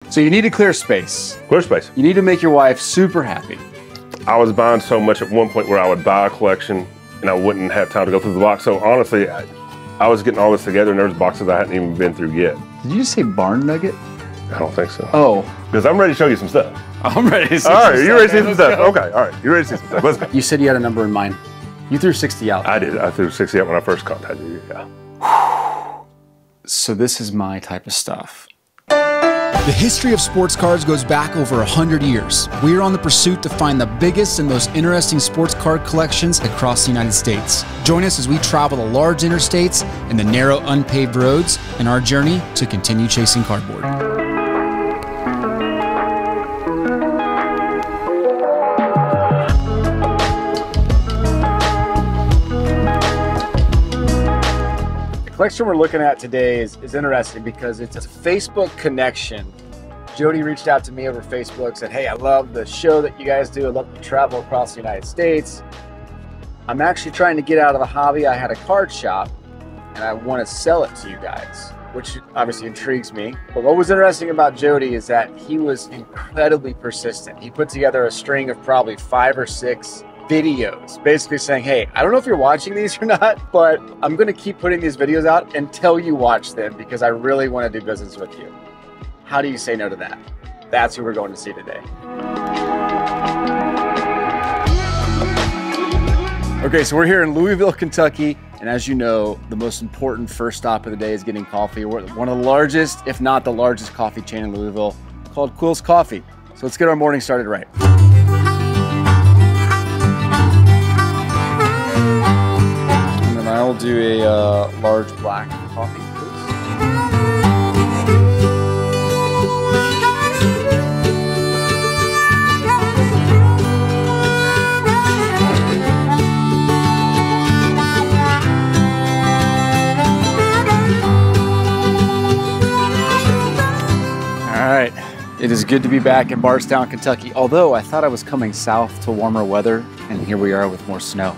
So you need to clear space. Clear space. You need to make your wife super happy. I was buying so much at one point where I would buy a collection and I wouldn't have time to go through the box. So honestly, I was getting all this together and there was boxes I hadn't even been through yet. Did you just say barn nugget? I don't think so. Oh. Because I'm ready to show you some stuff. I'm ready to see all some right, stuff. you ready to see some stuff? Okay, all right, you ready to see some stuff? Let's go. You said you had a number in mind. You threw 60 out. I did. I threw 60 out when I first contacted you, yeah. So this is my type of stuff. The history of sports cars goes back over 100 years. We are on the pursuit to find the biggest and most interesting sports card collections across the United States. Join us as we travel the large interstates and the narrow unpaved roads in our journey to continue chasing cardboard. The collection we're looking at today is interesting because it's a Facebook connection. Joedy reached out to me over Facebook, said, hey, I love the show that you guys do. I love to travel across the United States. I'm actually trying to get out of the hobby. I had a card shop and I want to sell it to you guys, which obviously intrigues me. But what was interesting about Joedy is that he was incredibly persistent. He put together a string of probably 5 or 6 videos, basically saying, hey, I don't know if you're watching these or not, but I'm going to keep putting these videos out until you watch them because I really want to do business with you. How do you say no to that? That's who we're going to see today. Okay, so we're here in Louisville, Kentucky, and as you know, the most important first stop of the day is getting coffee. We're at one of the largest, if not the largest coffee chain in Louisville, called Quill's Coffee. So let's get our morning started right. I'll do a large black coffee, please. All right, it is good to be back in Bardstown, Kentucky, although I thought I was coming south to warmer weather, and here we are with more snow.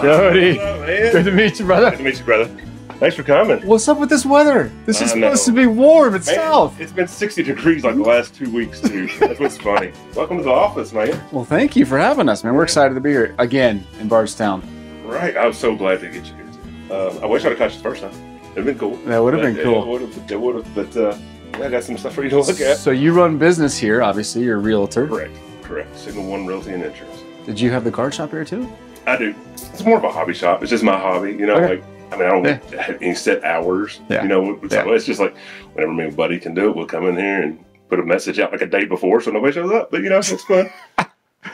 Joedy, good to meet you, brother. Good to meet you, brother. Thanks for coming. What's up with this weather? This is supposed to be warm. It's south. It's been 60 degrees like the last 2 weeks, too. That's what's funny. Welcome to the office, man. Well, thank you for having us, man. We're excited to be here again in Bardstown. Right. I was so glad to get you here, too. I wish I'd have caught you the first time. It'd been cool. That would have been cool. It would have. But yeah, I got some stuff for you to look at. So you run business here, obviously. You're a realtor. Correct. Signal One Realty and Insurance. Did you have the card shop here, too? I do. It's more of a hobby shop. It's just my hobby, you know. Okay. Like, I mean, I don't have any set hours. Yeah. You know, so it's just like whenever me and Buddy can do it, we'll come in here and put a message out like a day before, so nobody shows up. But you know, it's fun.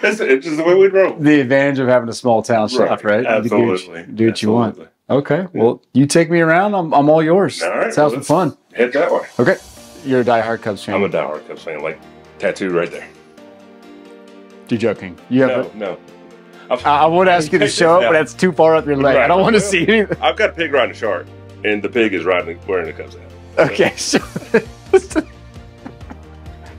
It's just the way we roll. The advantage of having a small town shop, right? Absolutely. Do what you want. Okay. Well, you take me around. I'm all yours. All right. Let's have some fun. Head that way. Okay. You're a diehard Cubs fan. I'm a diehard Cubs fan. Like tattooed right there. You're joking. You have No. I would ask you to show it, but that's too far up your leg. Right. I don't want to see anything. I've got a pig riding a shark, and the pig is wearing the Cubs hat. Okay, so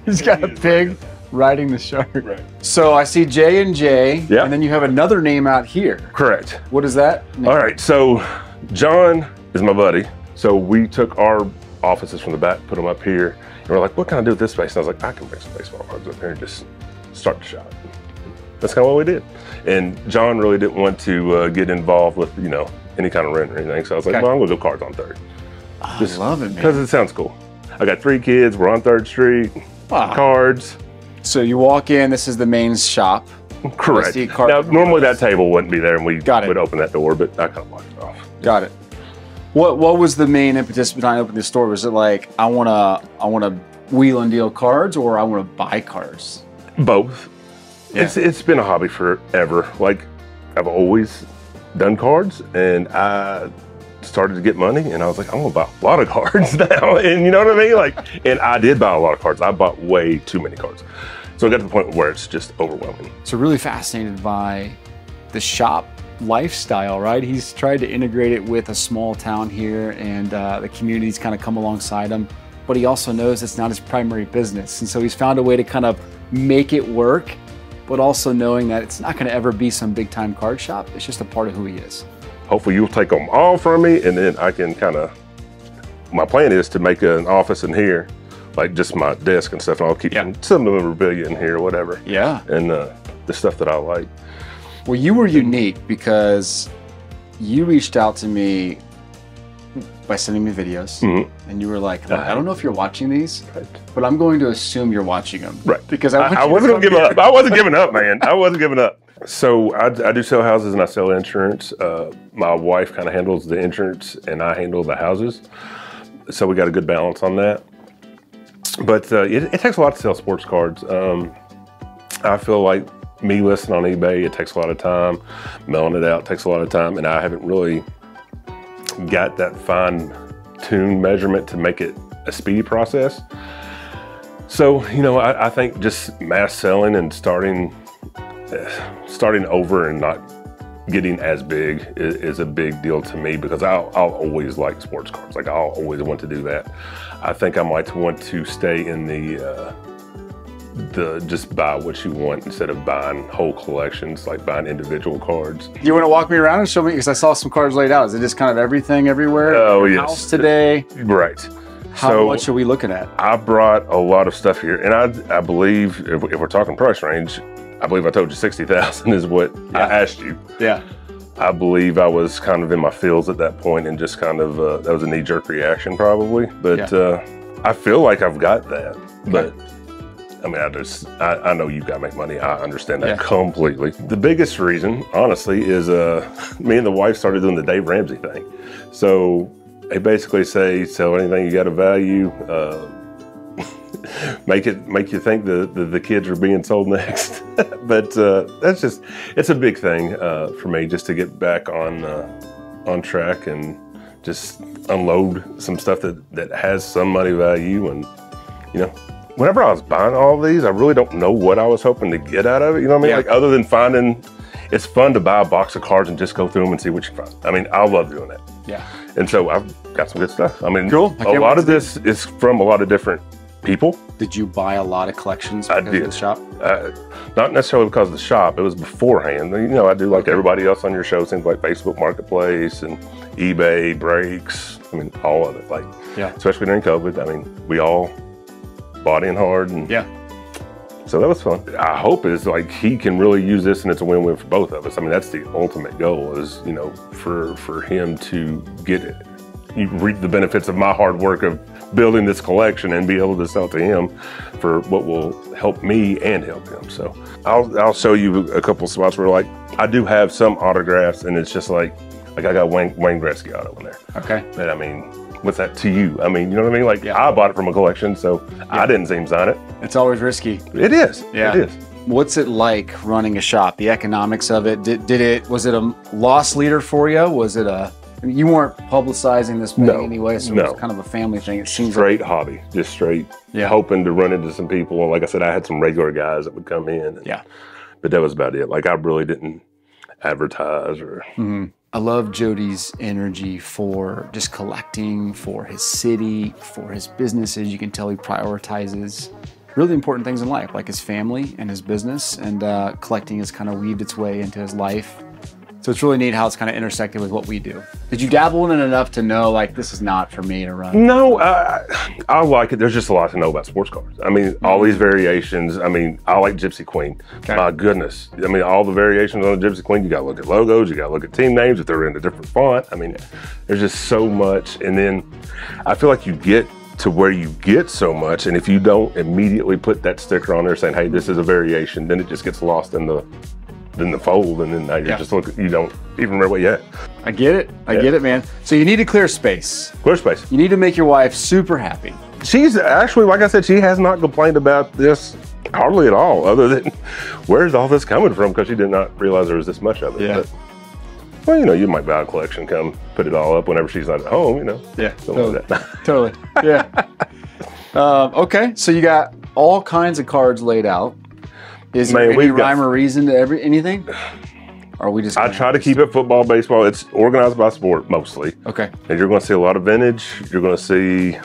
he's got a pig riding the shark. Right. So I see J&J, Yeah. and then you have another name out here. Correct. What is that? All right, so John is my buddy. So we took our offices from the back, put them up here, and we're like, what can I do with this space? And I was like, I can bring some baseball cards up here and just start the shop. That's kind of what we did. And John really didn't want to get involved with, you know, any kind of rent or anything. So I was like, well, I'm gonna go cards on Third. I love it, man. Because it sounds cool. I got 3 kids, we're on 3rd Street, cards. So you walk in, this is the main shop. Correct. Now, normally that table wouldn't be there and we would open that door, but I kind of blocked it off. Got it. What was the main impetus behind opening the store? Was it like, I wanna wheel and deal cards, or I wanna buy cards? Both. Yeah. It's been a hobby forever. Like, I've always done cards, and I started to get money, and I was like, I'm gonna buy a lot of cards now. And you know what I mean? Like, and I did buy a lot of cards. I bought way too many cards. So I got to the point where it's just overwhelming. So really fascinated by the shop lifestyle, right? He's tried to integrate it with a small town here, and the community's kind of come alongside him, but he also knows it's not his primary business. And so he's found a way to kind of make it work, but also knowing that it's not going to ever be some big time card shop. It's just a part of who he is. hopefully you'll take them all from me, and then I can kind of, my plan is to make an office in here, like just my desk and stuff, and I'll keep some of the memorabilia in here or whatever. Yeah. And the stuff that I like. Well, you were unique because you reached out to me by sending me videos, and you were like, I don't know if you're watching these, but I'm going to assume you're watching them. Right. Because I wasn't going to give up. I wasn't giving up, man. I wasn't giving up. So I do sell houses and I sell insurance. My wife kind of handles the insurance and I handle the houses. So we got a good balance on that. But it takes a lot to sell sports cards. I feel like me listing on eBay, it takes a lot of time. Mailing it out takes a lot of time, and I haven't really got that fine-tuned measurement to make it a speedy process. So, you know, I think just mass selling and starting over and not getting as big is a big deal to me, because I'll always like sports cards. Like, I'll always want to do that. I think I might want to stay in the just buy what you want instead of buying whole collections, like buying individual cards. You want to walk me around and show me, because I saw some cards laid out. Is it just kind of everything everywhere? Oh, yes. House today? Right. How much are we looking at? I brought a lot of stuff here, and I believe, if we're talking price range, I believe I told you 60,000 is what I asked you. Yeah. I believe I was kind of in my feels at that point, and just kind of, that was a knee-jerk reaction probably. But I feel like I've got that. But I mean, I know you've got to make money. I understand that completely. The biggest reason, honestly, is me and the wife started doing the Dave Ramsey thing. So they basically say, sell anything you got a value, make you think the kids are being sold next. But that's just, it's a big thing for me, just to get back on track and just unload some stuff that has some money value. And, you know, whenever I was buying all these, I really don't know what I was hoping to get out of it. You know what I mean? Like, other than finding, it's fun to buy a box of cards and just go through them and see what you find. I mean, I love doing that. Yeah. And so I've got some good stuff. I mean, a lot of this is from a lot of different people. Did you buy a lot of collections because of the shop? Not necessarily because of the shop. It was beforehand. You know, I do like everybody else on your show, things like Facebook Marketplace and eBay, breaks. I mean, all of it. Like, especially during COVID. I mean, we all bought in hard, and so that was fun. I hope is like he can really use this, and it's a win-win for both of us. I mean, that's the ultimate goal, is, you know, for him to get it. You reap the benefits of my hard work of building this collection and be able to sell to him for what will help me and help him. So I'll show you a couple spots where, like, I do have some autographs, and it's just like I got Wayne Gretzky auto in there. Okay. But I mean, what's that to you? I mean, you know what I mean? Like, I bought it from a collection, so I didn't see him sign it. It's always risky. It is. Yeah. It is. What's it like running a shop? The economics of it? Was it a loss leader for you? Was it you weren't publicizing this thing anyway, so it was kind of a family thing. It seems straight hobby, just straight hoping to run into some people. And like I said, I had some regular guys that would come in. But that was about it. Like, I really didn't advertise or. I love Joedy's energy for just collecting, for his city, for his businesses. You can tell he prioritizes really important things in life, like his family and his business, and collecting has kind of weaved its way into his life. So it's really neat how it's kind of intersected with what we do. Did you dabble in it enough to know, like, this is not for me to run? No, I like it. There's just a lot to know about sports cards. I mean, all these variations. I mean, I like Gypsy Queen. My goodness. I mean, all the variations on the Gypsy Queen, you got to look at logos, you got to look at team names if they're in a different font. I mean, there's just so much. And then I feel like you get to where you get so much, and if you don't immediately put that sticker on there saying, hey, this is a variation, then it just gets lost in the fold, and then now you're just looking, you don't even remember what you had. I get it. I get it, man. So you need to clear space. Clear space. You need to make your wife super happy. She's actually, like I said, she has not complained about this hardly at all, other than where's all this coming from, because she did not realize there was this much of it. But, well, you know, you might buy a collection, come put it all up whenever she's not at home, you know. Yeah, totally. Like that. Totally. Yeah. Okay, so you got all kinds of cards laid out. Is there any rhyme or reason to anything? Or are we just? I try to keep it football, baseball. It's organized by sport mostly. Okay. And you're going to see a lot of vintage. You're going to see,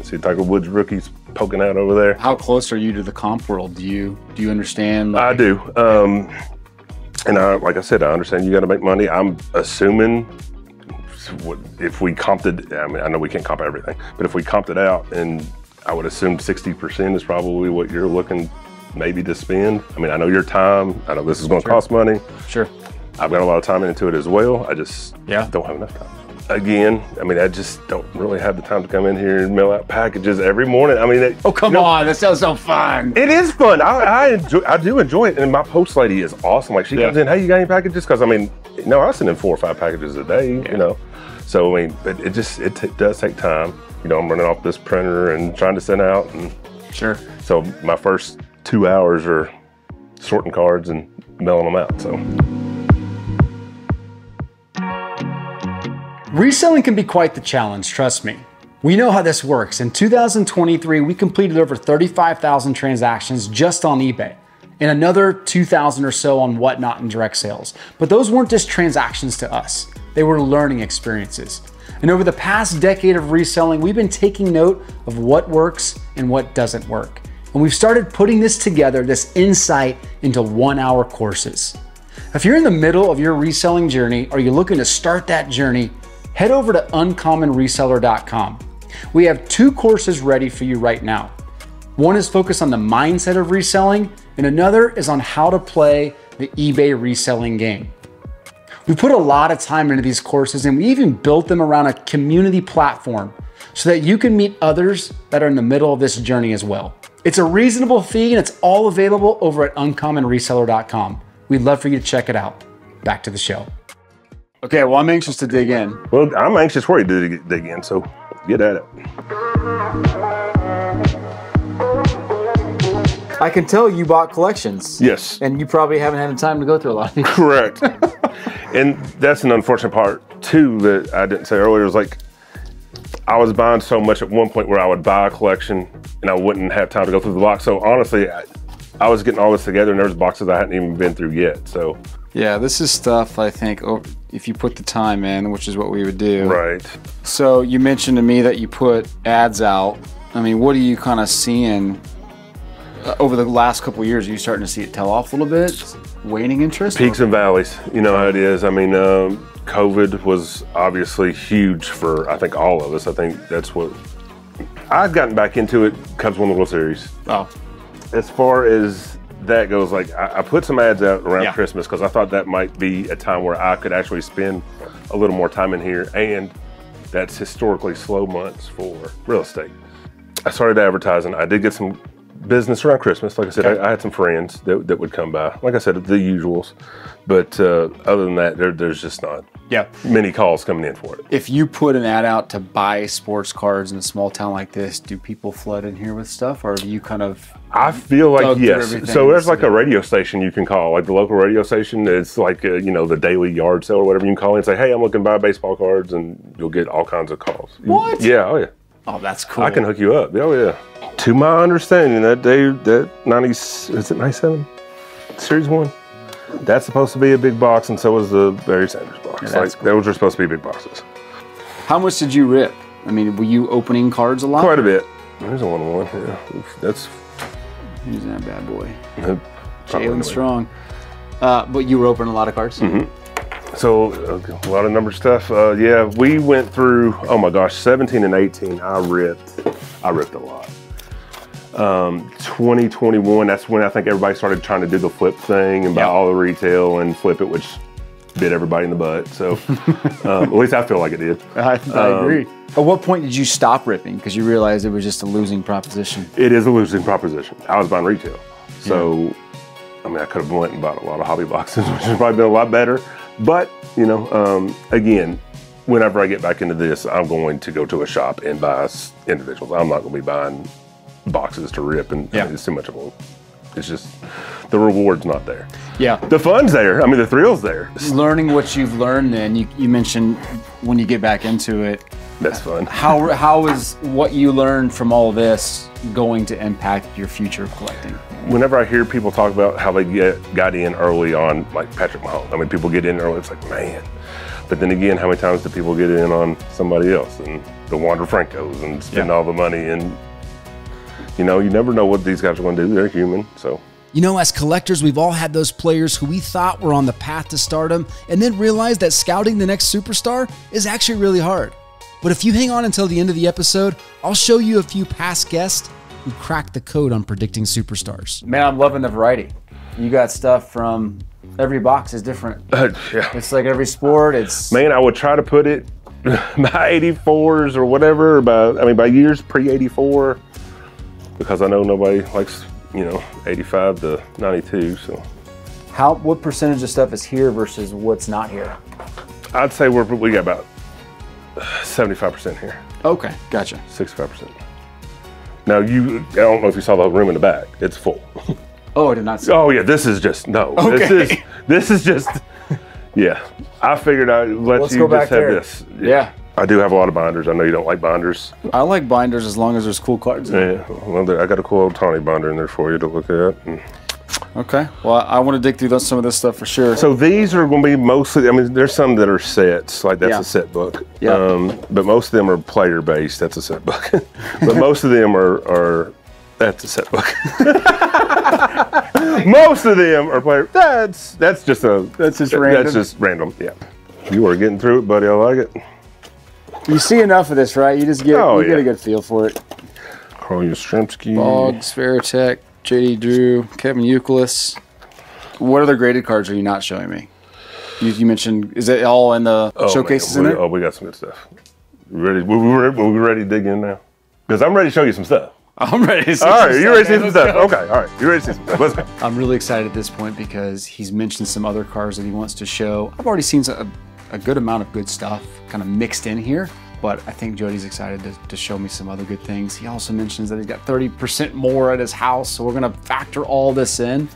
see Tiger Woods rookies poking out over there. How close are you to the comp world? Do you understand? I do. And like I said, I understand you got to make money. I'm assuming if we comped it, I mean, I know we can't comp everything, but if we comped it out, and I would assume 60% is probably what you're looking maybe to spend. I mean, I know your time, I know this is going to cost money. Sure. I've got a lot of time into it as well. I just don't have enough time. Again, I mean, I just don't really have the time to come in here and mail out packages every morning. I mean, oh, come on, that sounds so fun. It is fun. I do enjoy it. And my post lady is awesome. Like, she comes in, hey, you got any packages? Because I mean, no, I send in 4 or 5 packages a day, you know. So, I mean, but it does take time. You know, I'm running off this printer and trying to send out. And sure. So my first 2 hours are sorting cards and mailing them out, so. Reselling can be quite the challenge, trust me. We know how this works. In 2023, we completed over 35,000 transactions just on eBay, and another 2,000 or so on Whatnot and direct sales. But those weren't just transactions to us. They were learning experiences. And over the past decade of reselling, we've been taking note of what works and what doesn't work. And we've started putting this together, this insight, into 1-hour courses. If you're in the middle of your reselling journey, or you're looking to start that journey, head over to uncommonreseller.com. We have 2 courses ready for you right now. One is focused on the mindset of reselling, and another is on how to play the eBay reselling game. We put a lot of time into these courses, and we even built them around a community platform so that you can meet others that are in the middle of this journey as well. It's a reasonable fee, and it's all available over at uncommonreseller.com. We'd love for you to check it out. Back to the show. Okay, well, I'm anxious to dig in. Well, I'm anxious for you to dig in, so get at it. I can tell you bought collections. Yes. And you probably haven't had the time to go through a lot of these. Correct. And that's an unfortunate part, too, that I didn't say earlier. It was like, I was buying so much at one point where I would buy a collection and I wouldn't have time to go through the box. So honestly, I was getting all this together, and there was boxes I hadn't even been through yet, so. Yeah, this is stuff, I think, if you put the time in, which is what we would do. Right. So you mentioned to me that you put ads out. I mean, what are you kind of seeing over the last couple of years? Are you starting to see it tail off a little bit? Waning interest? Peaks and valleys, you know how it is. I mean, COVID was obviously huge for, I think, all of us. I think that's what, I've gotten back into it Cubs won the World Series. Oh. As far as that goes, like I put some ads out around Christmas because I thought that might be a time where I could actually spend a little more time in here, and that's historically slow months for real estate. I started advertising. I did get some business around Christmas. Like I said, I had some friends that would come by. Like I said, the usuals. But other than that, there's just not many calls coming in for it. If you put an ad out to buy sports cards in a small town like this, do people flood in here with stuff, or do you kind of? I feel like yes. So there's like a radio station you can call, like the local radio station. It's like you know, the daily yard sale or whatever. You can call in and say, hey, I'm looking to buy baseball cards, and you'll get all kinds of calls. What? Yeah. Oh yeah. Oh, that's cool. I can hook you up. Oh yeah. To my understanding, that day, that 97 Series 1, that's supposed to be a big box, and so was the Barry Sanders box. Yeah, like cool. those are supposed to be big boxes. How much did you rip? I mean, were you opening cards a lot? Quite a bit. There's a 1-on-1. Yeah, that's. Who's that bad boy? Jalen Strong. But you were opening a lot of cards. Mm-hmm. So a lot of number stuff. Yeah, we went through. Oh my gosh, 17 and 18. I ripped a lot. 2021, that's when I think everybody started trying to do the flip thing and buy all the retail and flip it, which bit everybody in the butt. So at least I feel like it did. I agree. At what point did you stop ripping? Because you realized it was just a losing proposition. It is a losing proposition. I was buying retail. So, I mean, I could have went and bought a lot of hobby boxes, which has probably been a lot better. But, you know, again, whenever I get back into this, I'm going to go to a shop and buy individuals. I'm not going to be buying boxes to rip, and I mean, it's too much of a, it's just, the reward's not there. Yeah. The fun's there. I mean, the thrill's there. Learning what you've learned then, you mentioned when you get back into it. That's fun. How is what you learned from all this going to impact your future collecting? Whenever I hear people talk about how they got in early on, like Patrick Mahomes, I mean, people get in early, it's like, man. But then again, how many times do people get in on somebody else and the Wander Francos and spend all the money? And, you know, you never know what these guys are going to do. They're human, so. You know, as collectors, we've all had those players who we thought were on the path to stardom and then realized that scouting the next superstar is actually really hard. But if you hang on until the end of the episode, I'll show you a few past guests who cracked the code on predicting superstars. Man, I'm loving the variety. You got stuff from every box is different. Yeah. It's like every sport. It's Man, I would try to put it by 84s or whatever, by years pre-84, because I know nobody likes, 85 to 92, so. what percentage of stuff is here versus what's not here? I'd say we got about 75% here, Okay, gotcha. 65%. Now, I don't know if you saw the room in the back. It's full. Oh, I did not see. Oh, yeah, this is just, no. Okay. This is just, yeah. I figured I'd let Let's you go just back have there. this. Yeah. I do have a lot of binders. I know you don't like binders. I like binders as long as there's cool cards in it. Yeah, well, I got a cool old Tawny binder in there for you to look at. Okay, well, I want to dig through some of this stuff for sure. So these are going to be mostly, there's some that are sets, like that's a set book. Yeah. But most of them are player based, that's a set book. But most of them are that's a set book. Most of them are player, that's just random. That's just random, yeah. You are getting through it, buddy, I like it. You see enough of this, right? You just get get a good feel for it. Carl Yastrzemski. Boggs, Veritek, Joedy Drew, Kevin Youkilis. What other graded cards are you not showing me? You mentioned, is it all in the showcases in there? Oh, we got some good stuff. We ready to dig in now? Because I'm ready to show you some stuff. I'm ready to see all right, some you ready to see stuff, some man. stuff? Okay, all right, you ready to see some stuff? Let's go. I'm really excited at this point because he's mentioned some other cards that he wants to show. I've already seen a good amount of good stuff kind of mixed in here, but I think Jody's excited to show me some other good things. He also mentions that he's got 30% more at his house, so we're gonna factor all this in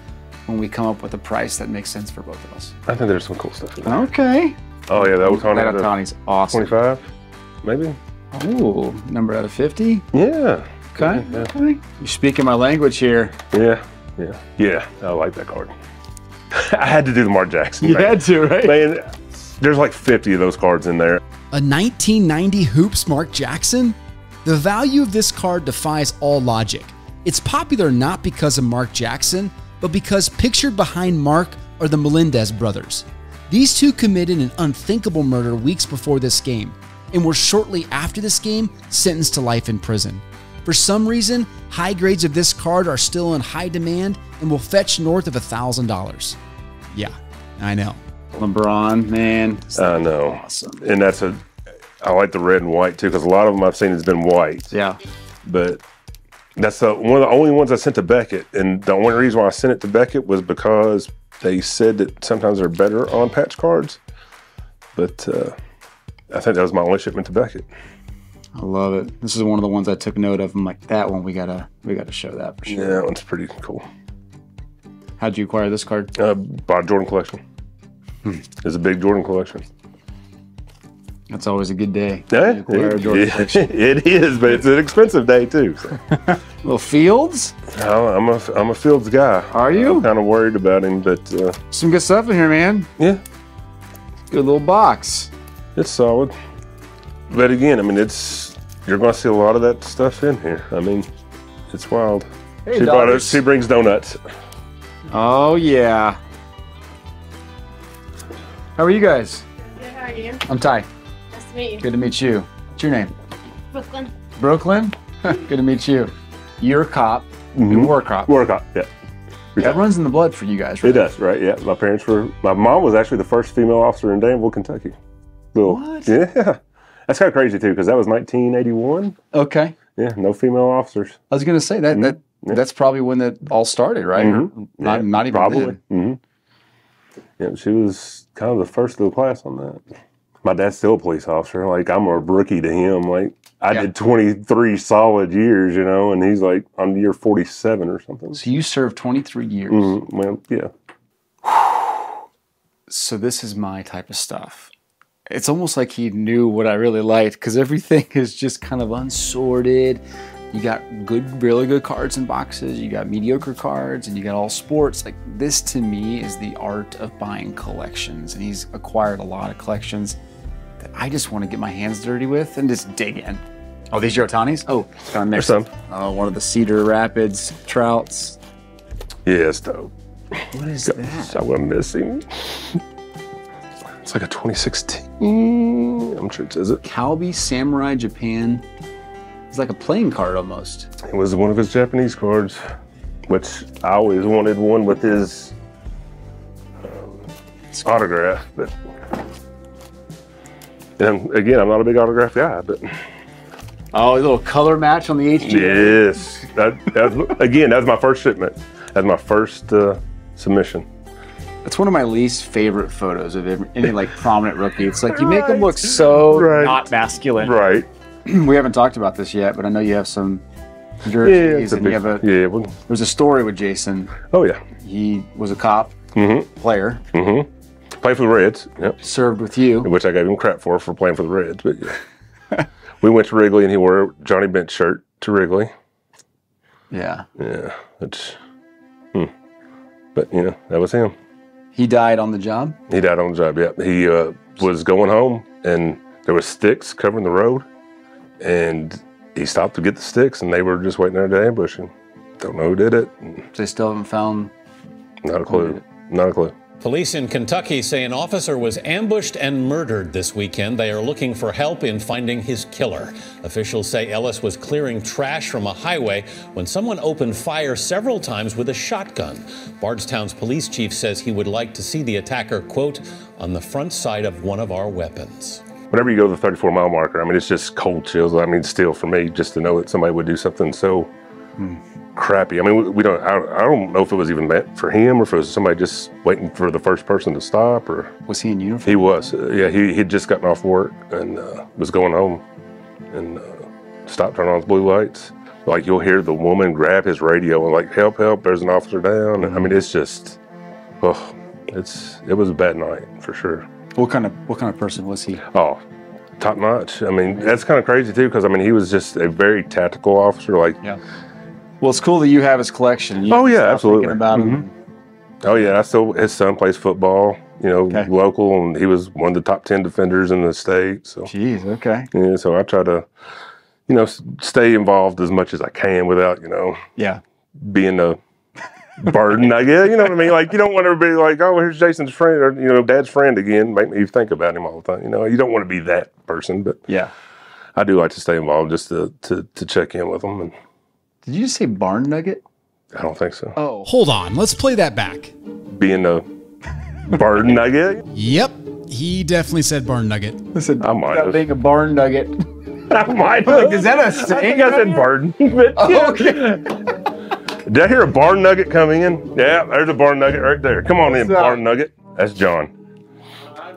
when we come up with a price that makes sense for both of us. I think there's some cool stuff in there. Okay. Oh yeah, that was Tawny. That Tawny's awesome. 25, maybe? Ooh, number out of 50? Yeah. Okay, Yeah. okay. You're speaking my language here. Yeah, I like that card. I had to do the Mark Jackson. You man. had to, right? Man, there's like 50 of those cards in there. A 1990 Hoops Mark Jackson? The value of this card defies all logic. It's popular not because of Mark Jackson, but because pictured behind Mark are the Melendez brothers. These two committed an unthinkable murder weeks before this game, and were shortly after this game sentenced to life in prison. For some reason, high grades of this card are still in high demand and will fetch north of $1,000. Yeah, I know. LeBron, man. I know. Awesome. And I like the red and white too, because a lot of them I've seen has been white. Yeah. But that's one of the only ones I sent to Beckett. And the only reason why I sent it to Beckett was because they said that sometimes they're better on patch cards. But I think that was my only shipment to Beckett. I love it. This is one of the ones I took note of. I'm like, that one we gotta show that for sure. Yeah, that one's pretty cool. How'd you acquire this card? Bought a Jordan collection. It's a big Jordan collection. That's always a good day. Yeah, You acquire a Jordan collection. it is, but it's an expensive day too. So. Little Fields? I'm a Fields guy. Are you? I'm kind of worried about him, but Some good stuff in here, man. yeah, Good little box. it's solid. But again, you're going to see a lot of that stuff in here. It's wild. Hey, She brings donuts. Oh, yeah. How are you guys? Good, how are you? I'm Ty. Nice to meet you. Good to meet you. What's your name? Brooklyn. Brooklyn? Good to meet you. You're a cop. You were a cop. Workout, yeah. That runs in the blood for you guys, right? It does, right? Yeah. My mom was actually the first female officer in Danville, Kentucky. What? Yeah. That's kind of crazy too, because that was 1981. Okay. Yeah, no female officers. I was going to say that's probably when it all started, right? Not even probably. then. Yeah, she was kind of the first of the class on that. My dad's still a police officer. Like, I'm a rookie to him. Like, I did 23 solid years, and he's like on year 47 or something. So you served 23 years. Well, yeah. So this is my type of stuff. It's almost like he knew what I really liked because everything is just kind of unsorted. You got really good cards in boxes. You got mediocre cards, and you got all sports. Like, this to me is the art of buying collections, and he's acquired a lot of collections that I just want to get my hands dirty with and just dig in. Oh, these are Otanis? Oh, it's kind of mixed. There's One of the Cedar Rapids Trouts. Yeah, it's dope. What is that? I'm gonna miss him. It's like a 2016. I'm sure it says it. Calbee Samurai Japan. It's like a playing card almost. It was one of his Japanese cards, which I always wanted one with his autograph. But and again, I'm not a big autograph guy, but Oh, a little color match on the HG. yes, that was my first shipment. That's my first submission. That's one of my least favorite photos of any like prominent rookie. It's like you make them look so not masculine. Right. We haven't talked about this yet, but I know you have some jerseys and you have a. Yeah. Well, There's a story with Jason. oh yeah. He was a cop, player, Played for the Reds. Yep. served with you. Which I gave him crap for playing for the Reds, but yeah. We went to Wrigley and he wore a Johnny Bench shirt to Wrigley. Yeah. Yeah. It's. But you know, that was him. He died on the job. He died on the job. Yeah, he was going home, and there was sticks covering the road, and he stopped to get the sticks, and they were just waiting there to ambush him. Don't know who did it. They still haven't found. Not a clue. Not a clue. Police in Kentucky say an officer was ambushed and murdered this weekend. They are looking for help in finding his killer. Officials say Ellis was clearing trash from a highway when someone opened fire several times with a shotgun. Bardstown's police chief says he would like to see the attacker, quote, on the front side of one of our weapons. Whenever you go to the 34-mile marker, I mean, it's just cold chills. I mean, still for me, just to know that somebody would do something so crappy. I mean, we don't. I don't know if it was even meant for him or if it was somebody just waiting for the first person to stop. Or Was he in uniform? he was. Yeah, he'd just gotten off work and was going home and stopped, turning on his blue lights. Like you'll hear the woman grab his radio and like, help, help! There's an officer down. I mean, it's just, it was a bad night for sure. What kind of person was he? Oh, top notch. I mean, that's kind of crazy too, because I mean, he was just a very tactical officer. Like, Yeah. Well, it's cool that you have his collection. You oh can yeah, stop absolutely. thinking about him. Oh yeah, his son plays football. You know, Okay. local, and he was one of the top 10 defenders in the state. So Jeez. Okay. yeah, so I try to, you know, stay involved as much as I can without, you know, Yeah. being a burden, I guess. You know what I mean? Like, you don't want everybody like, oh, here's Jason's friend, or, you know, Dad's friend again. Make me think about him all the time. You know, you don't want to be that person, but Yeah. I do like to stay involved just to check in with them. And Did you just say barn nugget? I don't think so. Oh. Hold on, let's play that back. Being a burden, I guess. Yep, he definitely said barn nugget. Listen, I might about have. being a barn nugget. I might Like, is that a I saying? think I said burden. But Okay. did I hear a barn nugget coming in? Yeah, there's a barn nugget right there. Come on in, What's up? barn nugget. That's John.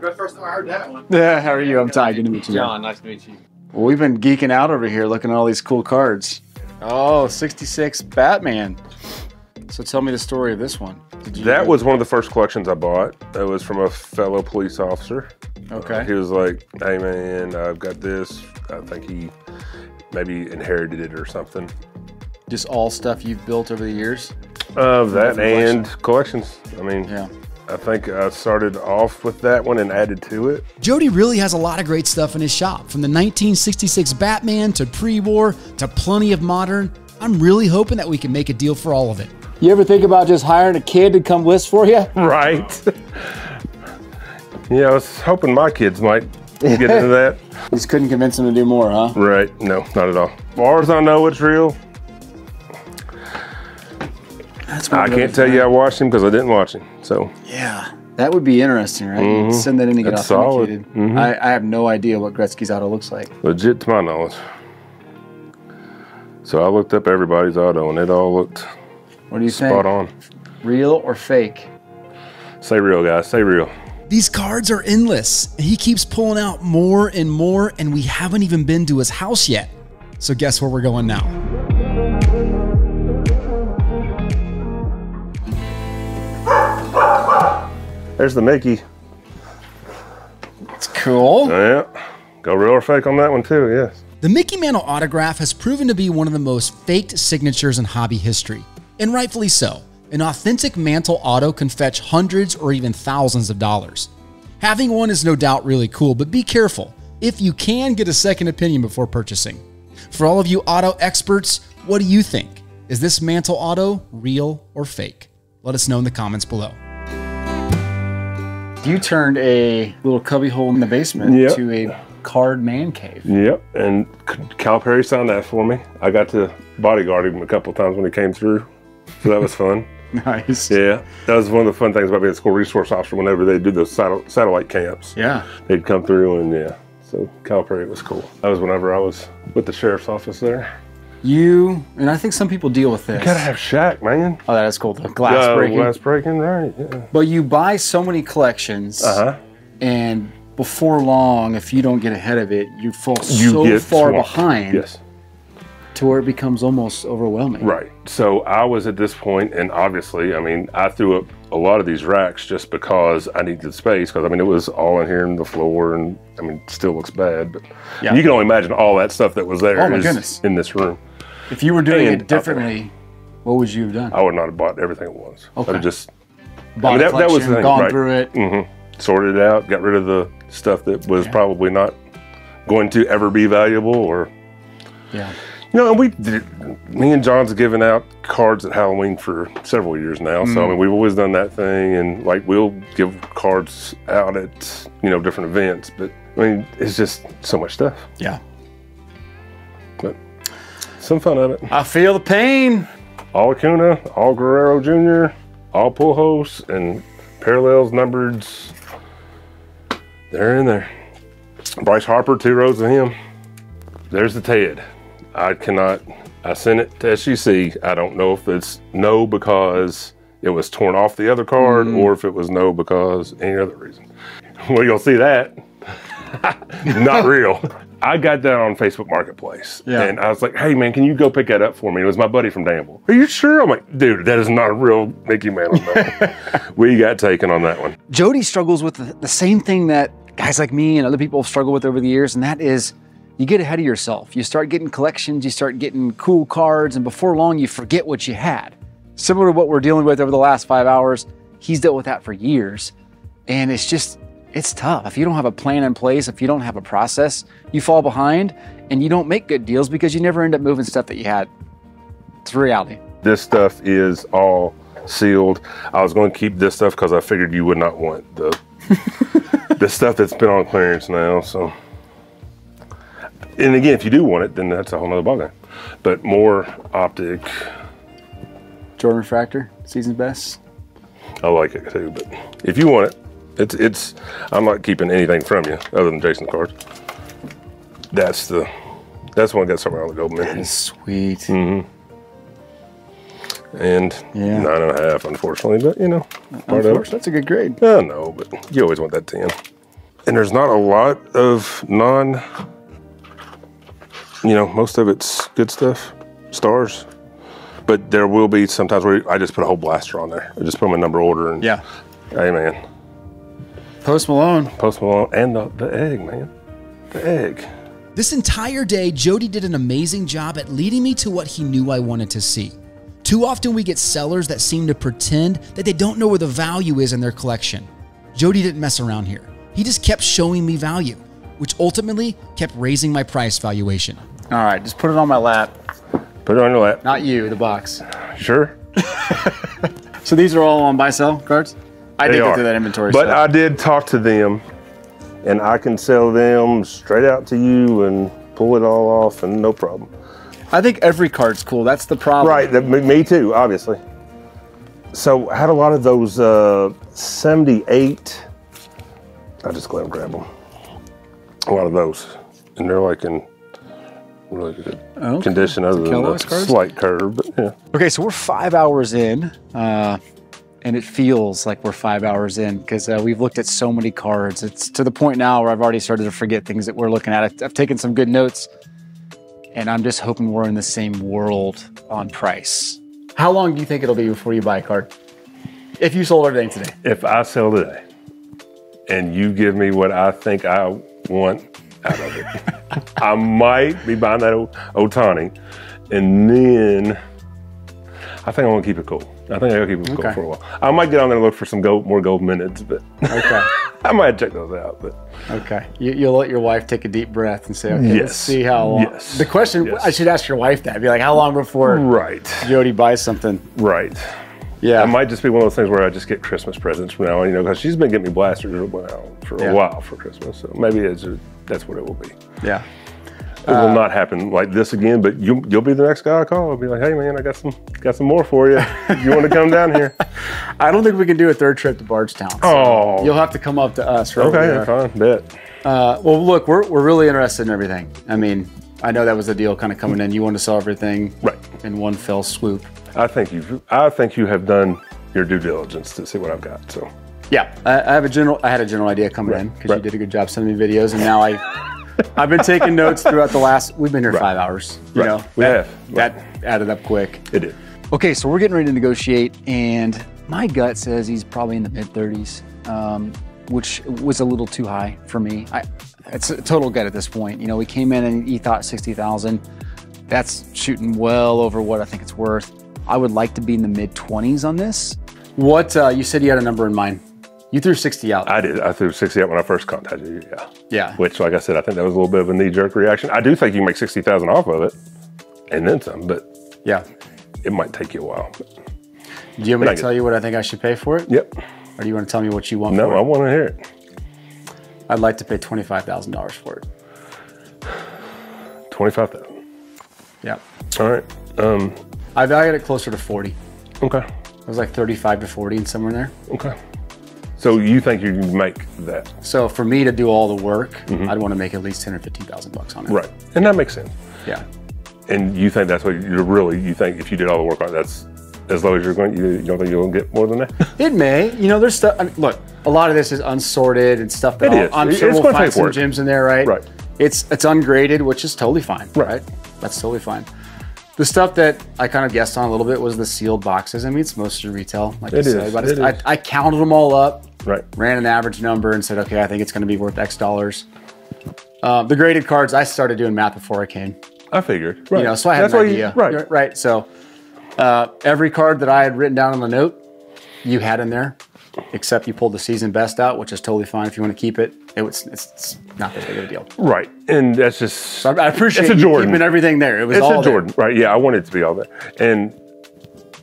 The first time I heard that one. Yeah. How are you? I'm Ty. Good to meet you. John, nice to meet you. Well, we've been geeking out over here looking at all these cool cards. Oh, 66 Batman. So tell me the story of this one. That was one of the first collections I bought. That was from a fellow police officer. Okay. He was like, hey man, I've got this. I think he maybe inherited it or something. Just all stuff you've built over the years? Of that Different and collections. I mean, Yeah. I think I started off with that one and added to it. Joedy really has a lot of great stuff in his shop, from the 1966 Batman to pre-war to plenty of modern. I'm really hoping that we can make a deal for all of it. You ever think about just hiring a kid to come list for you? Right. Yeah, I was hoping my kids might get into that. You just couldn't convince them to do more, huh? Right. No, not at all. As far as I know, it's real. That's I can't tell you I watched him because I didn't watch him. So Yeah. That would be interesting, right? You'd send that in to get That's solid. authenticated. I have no idea what Gretzky's auto looks like. legit to my knowledge. So I looked up everybody's auto and it all looked What do you spot think? on. Real or fake? Say real, guys. Say real. These cards are endless, and he keeps pulling out more, and we haven't even been to his house yet. So guess where we're going now? There's the Mickey. It's cool. Yeah. Go real or fake on that one too, yes. The Mickey Mantle autograph has proven to be one of the most faked signatures in hobby history, and rightfully so. An authentic Mantle auto can fetch hundreds or even thousands of dollars. Having one is no doubt really cool, but be careful. If you can, get a second opinion before purchasing. For all of you auto experts, what do you think? Is this Mantle auto real or fake? Let us know in the comments below. You turned a little cubby hole in the basement Yep. to a card man cave. Yep, and Calipari signed that for me. I got to bodyguard him a couple of times when he came through, so that was fun. Nice. Yeah, that was one of the fun things about being a school resource officer. Whenever they do those satellite camps, Yeah. they'd come through, and yeah, so Calipari was cool. That was whenever I was with the sheriff's office there. You, and I think some people deal with this. You gotta have Shaq, man. Oh, that is cool. The glass breaking. Glass breaking, right? Yeah. But you buy so many collections, and before long, if you don't get ahead of it, you fall so get far swamped. behind Yes. to where it becomes almost overwhelming. Right. So I was at this point, and obviously, I mean, I threw up a lot of these racks just because I needed space. Because I mean, it was all in here in the floor, and I mean, it still looks bad. But Yeah. you can only imagine all that stuff that was there Oh my is goodness. in this room. If you were doing And it differently, what would you have done? I would not have bought everything at once. Okay. I'd have just Bought I mean, a that was collection, the thing, gone right. through it. sorted it out, got rid of the stuff that was probably not going to ever be valuable, or Yeah. you know, and me and John's given out cards at Halloween for several years now. So I mean, we've always done that thing, and like we'll give cards out at, you know, different events. But I mean, it's just so much stuff. Yeah. But some fun of it. I feel the pain. All Acuna, all Guerrero Jr., all Pujols, and parallels numbered. They're in there. Bryce Harper, 2 rows of him. There's the Ted. I sent it to SGC. I don't know if it's no because it was torn off the other card or if it was no because any other reason. Well, you'll see that. Not real. I got that on Facebook Marketplace. Yeah. And I was like, hey man, can you go pick that up for me? It was my buddy from Danville. Are you sure? I'm like, dude, that is not a real Mickey Mantle. No. We got taken on that one. Joedy struggles with the same thing that guys like me and other people have struggled with over the years, and that is you get ahead of yourself. You start getting collections, you start getting cool cards, and before long you forget what you had. Similar to what we're dealing with over the last 5 hours, he's dealt with that for years. And it's tough. If you don't have a plan in place, if you don't have a process, you fall behind and you don't make good deals because you never end up moving stuff that you had. It's reality. This stuff is all sealed. I was going to keep this stuff because I figured you would not want the the stuff that's been on clearance now. So, and again, if you do want it, then that's a whole nother ballgame. But more optic, Jordan Refractor, season's best. I like it too. But if you want it, it's. I'm not keeping anything from you other than Jason's cards. That's one that got somewhere on the gold mint. Sweet. And Yeah. 9.5, unfortunately, but you know, part of it. That's a good grade. I know, but you always want that 10. And there's not a lot of most of it's good stuff, stars. But there will be sometimes where I just put a whole blaster on there. I just put them in number order. And, Yeah. hey, man. Post Malone. Post Malone and the egg, man. The egg. This entire day, Joedy did an amazing job at leading me to what he knew I wanted to see. Too often we get sellers that seem to pretend that they don't know where the value is in their collection. Joedy didn't mess around here. He just kept showing me value, which ultimately kept raising my price valuation. All right, just put it on my lap. Put it on your lap. Not you, the box. Sure. So these are all on buy-sell cards? I did They go are. through that inventory But stuff. I did talk to them, and I can sell them straight out to you and pull it all off, and no problem. I think every card's cool. That's the problem. Right, me too, obviously. So I had a lot of those 78. I'll just go ahead and grab them. A lot of those. And they're like in really good condition other than Kellogg's the cards? slight curve, but yeah. Okay, so we're 5 hours in, and it feels like we're 5 hours in because we've looked at so many cards. It's to the point now where I've already started to forget things that we're looking at. I've taken some good notes, and I'm just hoping we're in the same world on price. How long do you think it'll be before you buy a card? If you sold everything today. If I sell today and you give me what I think I want out of it, I might be buying that Ohtani, and then I think I want to keep it cool. I think I'll keep it cool for a while. I might get on there and look for some more gold minutes, but Okay. I might check those out. But Okay. You'll let your wife take a deep breath and say, okay, let's see how long. Yes. The question, Yes. I should ask your wife that. Be like, how long before right, Joedy buys something? right. Yeah. It might just be one of those things where I just get Christmas presents from now on, you know, because she's been getting me blasters for a while for Christmas. So maybe that's what it will be. Yeah. It will not happen like this again, but you'll be the next guy I call. I'll be like, hey man, I got some more for you. You want to come down here? I don't think we can do a third trip to Bardstown. So Oh. you'll have to come up to us. Right Okay, fine, bet. Well, look, we're really interested in everything. I mean, I know that was the deal kind of coming in. You want to sell everything Right. in one fell swoop. I think you have done your due diligence to see what I've got. So Yeah, I had a general idea coming in because you did a good job sending me videos, and now I've been taking notes throughout the last. We've been here 5 hours. You know, we have. That added up quick. It did. Okay, so we're getting ready to negotiate, and my gut says he's probably in the mid-30s, which was a little too high for me. It's a total gut at this point. You know, we came in and he thought 60,000. That's shooting well over what I think it's worth. I would like to be in the mid-20s on this. What you said you had a number in mind? You threw 60 out. I did. I threw 60 out when I first contacted you. Yeah. Yeah. Which, like I said, I think that was a little bit of a knee-jerk reaction. I do think you can make 60,000 off of it, and then some. But Yeah. it might take you a while. Do you want me to tell you what I think I should pay for it? Yep. Or do you want to tell me what you want No, for I it? want to hear it. I'd like to pay $25,000 for it. 25,000. Yeah. All right. I valued it closer to 40. Okay. It was like 35 to 40 and somewhere in there. Okay. So you think you can make that? So for me to do all the work, I'd want to make at least 10 or 15,000 bucks on it. Right. And that makes sense. Yeah. And you think that's what you think if you did all the work on it, that's as low as you're going, you don't think you'll get more than that? It may. You know, there's stuff. I mean, look, a lot of this is unsorted and stuff that It is. I'm sure It's we'll gonna find take some work. gems in there, right? Right. It's ungraded, which is totally fine. Right. That's totally fine. The stuff that I kind of guessed on a little bit was the sealed boxes. I mean, it's mostly retail, like you say. But I counted them all up, Right. ran an average number, and said, okay, I think it's going to be worth X dollars. The graded cards, I started doing math before I came. I figured. Right. You know, so I had That's an why idea. right. Right. So every card that I had written down on the note, you had in there, except you pulled the season best out, which is totally fine if you want to keep it. It's not that big of a deal. Right. And that's just. So I appreciate it's a you Jordan. keeping everything there. It was It's all a Jordan. Right. Yeah. I wanted it to be all there. And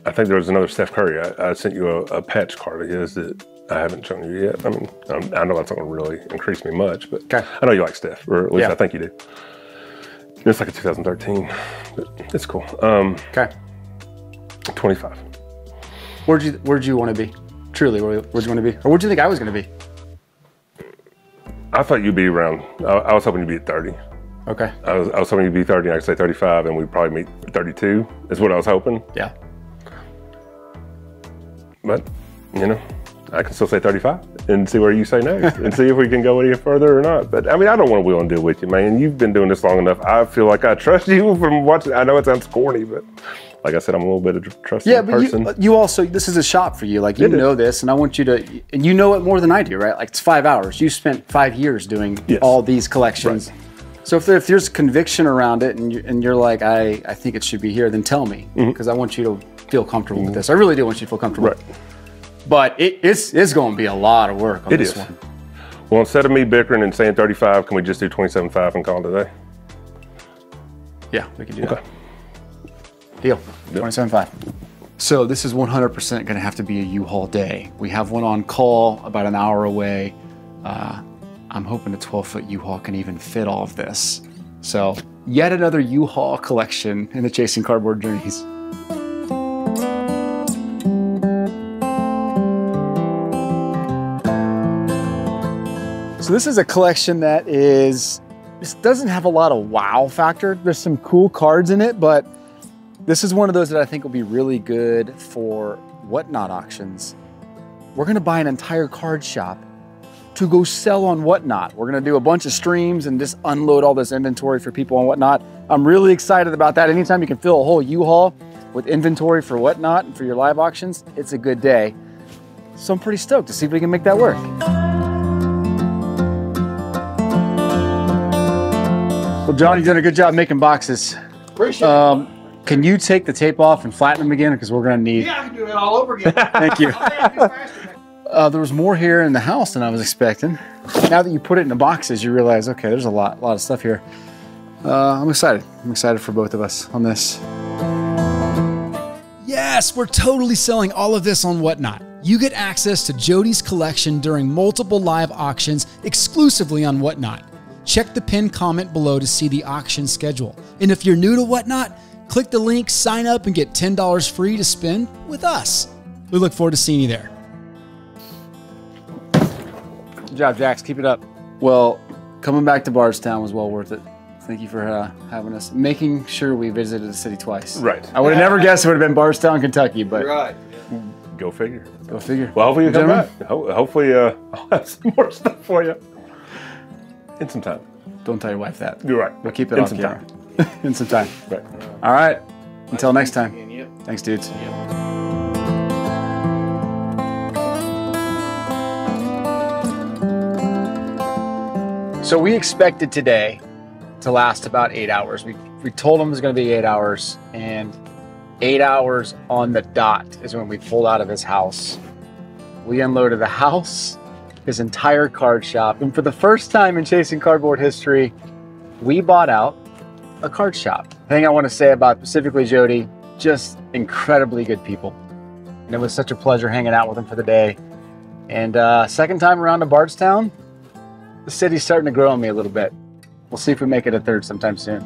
I think there was another Steph Curry. I sent you a patch card of his that I haven't shown you yet. I mean, I know that's not going to really increase me much, but Okay. I know you like Steph, or at least Yeah. I think you do. It's like a 2013, but it's cool. Okay. 25. Where'd you want to be? Truly, where'd you want to be? Or where'd you think I was going to be? I thought you'd be around. I was hoping you'd be at 30. Okay. I was hoping you'd be 30. I could say 35, and we'd probably meet 32. Is what I was hoping. Yeah. But you know, I can still say 35 and see where you say next, and see if we can go any further or not. But I mean, I don't want to wheel and deal with you, man. You've been doing this long enough. I feel like I trust you from watching. I know it sounds corny, but like I said, I'm a little bit of a trusting person. But you also, this is a shop for you. Like, you know this, and I want you to, and you know it more than I do, right? Like, it's 5 hours. You spent 5 years doing all these collections. Right. So if there's conviction around it, and you're like, I think it should be here, then tell me, because I want you to feel comfortable with this. I really do want you to feel comfortable. Right. But it's going to be a lot of work on this one. Well, instead of me bickering and saying 35, can we just do 27.5 and call it a day? Yeah, we can do that. Deal. 27.5. So this is 100% going to have to be a U-Haul day. We have one on call about an hour away. I'm hoping a 12-foot U-Haul can even fit all of this. So yet another U-Haul collection in the Chasing Cardboard Journeys. So this is a collection that this doesn't have a lot of wow factor. There's some cool cards in it, but this is one of those that I think will be really good for Whatnot auctions. We're gonna buy an entire card shop to go sell on Whatnot. We're gonna do a bunch of streams and just unload all this inventory for people on Whatnot. I'm really excited about that. Anytime you can fill a whole U-Haul with inventory for Whatnot and for your live auctions, it's a good day. So I'm pretty stoked to see if we can make that work. Well, John, you've done a good job making boxes. Appreciate it. Can you take the tape off and flatten them again? Because we're gonna need. Yeah, I can do it all over again. Thank you. There was more here in the house than I was expecting. Now that you put it in the boxes, you realize, okay, there's a lot of stuff here. I'm excited. I'm excited for both of us on this. Yes, we're totally selling all of this on Whatnot. You get access to Jody's collection during multiple live auctions exclusively on Whatnot. Check the pinned comment below to see the auction schedule. And if you're new to Whatnot, click the link, sign up, and get $10 free to spend with us. We look forward to seeing you there. Good job, Jax. Keep it up. Well, coming back to Bardstown was well worth it. Thank you for having us. Making sure we visited the city twice. Right. I would have never guessed it would have been Bardstown, Kentucky, but Right. Go figure. go figure. Well, hopefully you come Gentlemen? back. Hopefully I'll have some more stuff for you in some time. Don't tell your wife that. You're right. We'll keep it In on some camera. In some time. Right. All right. Until next time. Yep. Thanks, dudes. So we expected today to last about 8 hours. We told him it was going to be 8 hours, and 8 hours on the dot is when we pulled out of his house. We unloaded the house, his entire card shop, and for the first time in Chasing Cardboard history, we bought out a card shop. The thing I want to say about specifically Joedy, just incredibly good people. And it was such a pleasure hanging out with him for the day. And second time around to Bardstown, the city's starting to grow on me a little bit. We'll see if we make it a third sometime soon.